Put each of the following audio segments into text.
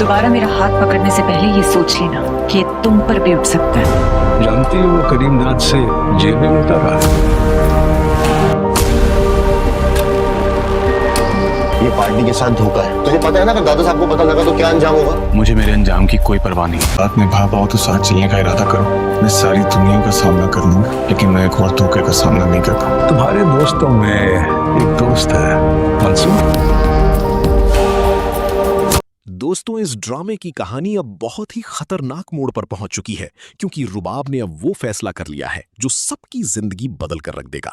दोबारा मेरा हाथ पकड़ने से पहले ये सोच लेना कि ये तुम पर भी उठ सकता है। जानती हो वो करीमनाथ से जेब में उतारा है। ये पार्टी के साथ धोखा है। तुझे पता है ना, अगर दादा साहब को पता लगा तो क्या अंजाम होगा। मुझे मेरे अंजाम की कोई परवाह नहीं। बात में भाव आओ तो साथ चलने का इरादा करो। मैं सारी दुनिया का सामना कर लूंगा, लेकिन मैं एक और धोखे का सामना नहीं करता। तुम्हारे दोस्तों में एक दोस्त है, मंसूर। दोस्तों, इस ड्रामे की कहानी अब बहुत ही खतरनाक मोड़ पर पहुंच चुकी है, क्योंकि रुबाब ने अब वो फैसला कर लिया है जो सबकी जिंदगी बदल कर रख देगा।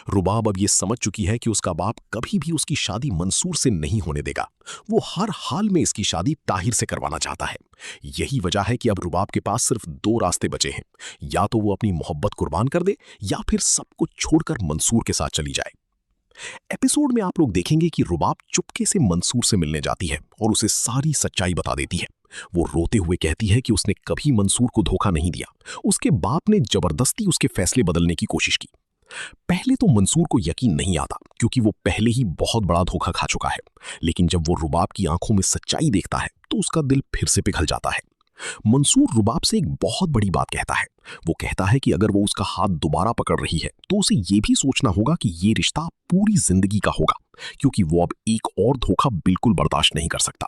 रुबाब अब ये समझ चुकी है कि उसका बाप कभी भी उसकी शादी मंसूर से नहीं होने देगा। वो हर हाल में इसकी शादी ताहिर से करवाना चाहता है। यही वजह है कि अब रुबाब के पास सिर्फ दो रास्ते बचे हैं, या तो वो अपनी मोहब्बत कुर्बान कर दे या फिर सब कुछ छोड़कर मंसूर के साथ चली जाए। एपिसोड में आप लोग देखेंगे कि रुबाब चुपके से मंसूर से मिलने जाती है और उसे सारी सच्चाई बता देती है। वो रोते हुए कहती है कि उसने कभी मंसूर को धोखा नहीं दिया, उसके बाप ने जबरदस्ती उसके फैसले बदलने की कोशिश की। पहले तो मंसूर को यकीन नहीं आता, क्योंकि वो पहले ही बहुत बड़ा धोखा खा चुका है। लेकिन जब वो रुबाब की आंखों में सच्चाई देखता है तो उसका दिल फिर से पिघल जाता है। मंसूर रुबाब से एक बहुत बड़ी बात कहता है। वो कहता है कि अगर वो उसका हाथ दोबारा पकड़ रही है तो उसे ये भी सोचना होगा कि ये रिश्ता पूरी जिंदगी का होगा, क्योंकि वो अब एक और धोखा बिल्कुल बर्दाश्त नहीं कर सकता।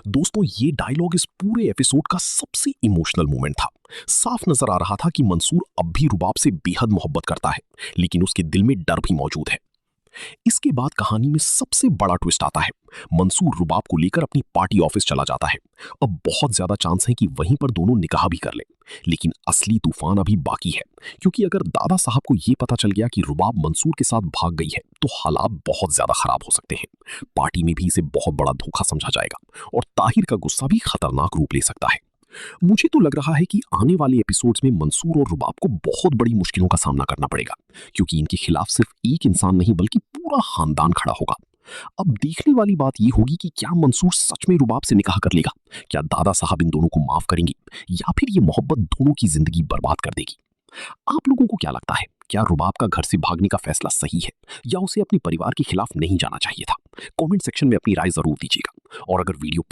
दोस्तों, ये डायलॉग इस पूरे एपिसोड का सबसे इमोशनल मोमेंट था। साफ नजर आ रहा था कि मंसूर अब भी रुबाब से बेहद मोहब्बत करता है, लेकिन उसके दिल में डर भी मौजूद है। इसके बाद कहानी में सबसे बड़ा ट्विस्ट आता है। मंसूर रुबाब को लेकर अपनी पार्टी ऑफिस चला जाता है। अब बहुत ज्यादा चांस है कि वहीं पर दोनों निकाह भी कर ले। लेकिन असली तूफान अभी बाकी है, क्योंकि अगर दादा साहब को यह पता चल गया कि रुबाब मंसूर के साथ भाग गई है तो हालात बहुत ज्यादा खराब हो सकते हैं। पार्टी में भी इसे बहुत बड़ा धोखा समझा जाएगा और ताहिर का गुस्सा भी खतरनाक रूप ले सकता है। मुझे तो लग रहा है कि आने वाले एपिसोड्स में मंसूर और रुबाब को बहुत बड़ी मुश्किलों का सामना करना पड़ेगा, क्योंकि इनके खिलाफ सिर्फ एक इंसान नहीं बल्कि पूरा खानदान खड़ा होगा। अब देखने वाली बात यह होगी कि क्या मंसूर सच में रुबाब से निकाह कर लेगा, क्या दादा साहब इन दोनों को माफ करेंगे, या फिर ये मोहब्बत दोनों की जिंदगी बर्बाद कर देगी। आप लोगों को क्या लगता है, क्या रुबाब का घर से भागने का फैसला सही है, या उसे अपने परिवार के खिलाफ नहीं जाना चाहिए था? कमेंट सेक्शन में अपनी राय जरूर दीजिएगा। और अगर वीडियो